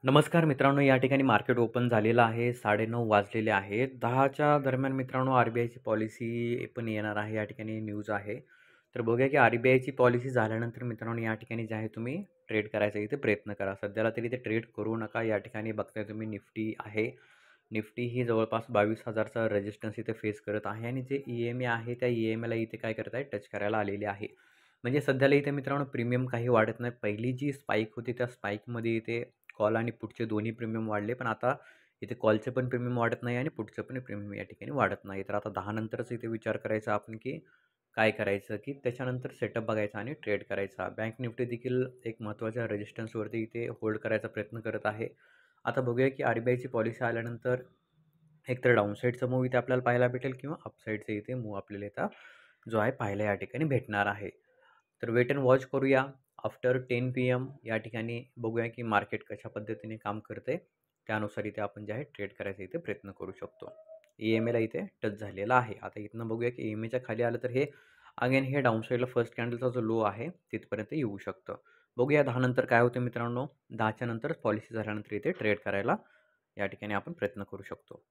नमस्कार मित्रांनो, या ठिकाणी मार्केट ओपन झालेलं आहे. 9:30 वाजलेले आहेत. 10च्या दरम्यान मित्रांनो आर-बी-आयची पॉलिसी पण येणार आहे. या ठिकाणी न्यूज आहे. तर बघूया की आर-बी-आयची पॉलिसी झाल्यानंतर मित्रांनो या ठिकाणी जे आहे तुम्ही ट्रेड करायचा इथे प्रयत्न करा. सध्याला तरी इथे ट्रेड करू नका. या ठिकाणी बघताय तुम्ही निफ्टी आहे. निफ्टी ही जवळपास 22,000चा रेजिस्टन्स इथे फेस करत आहे आणि जे ई-एम-ए आहे त्या ई-एम-एला इथे काय करत आहे टच करायला आलेली आहे. म्हणजे सध्याला इथे मित्रांनो प्रीमियम काही वाढत नाही. पहिली जी स्पाइक होती त्या स्पाइकमध्ये इथे कॉल आणि पुटचे दोन्ही प्रीमियम वाढले. पण आता इथे कॉलचे पण प्रीमियम वाढत नाही आणि पुटचं पण प्रीमियम या ठिकाणी वाढत नाही. तर आता 10 नंतरच इथे विचार करायचा आपण की काय करायचं, की त्याच्यानंतर सेटअप बघायचा आणि ट्रेड करायचा. बँक निफ्टी देखील एक महत्त्वाच्या रेजिस्टन्सवरती इथे होल्ड करायचा प्रयत्न करत आहे. आता बघूया की आर-बी-आयची पॉलिसी आल्यानंतर एकतर डाउनसाईडचा मूव्ह इथे आपल्याला पाहायला भेटेल किंवा अपसाईडचा इथे मूव्ह आपल्याला इथं जो आहे पाहायला या ठिकाणी भेटणार आहे. तर वेट अँड वॉच करूया. आफ्टर 10 PM या ठिकाणी बघूया की मार्केट कशा पद्धतीने काम करते. त्यानुसार इथे आपण जे आहे ट्रेड करायचा इथे प्रयत्न करू शकतो. ई-एम-एला इथे टच झालेला आहे. आता इथनं बघूया की ई-एम-एच्या खाली आलं तर हे अगेन हे डाउनसाईडला फर्स्ट कॅन्डलचा जो लो आहे तिथपर्यंत येऊ शकतं. बघूया 10 नंतर काय होतं मित्रांनो. 10च्या नंतर पॉलिसी झाल्यानंतर इथे ट्रेड करायला या ठिकाणी आपण प्रयत्न करू शकतो.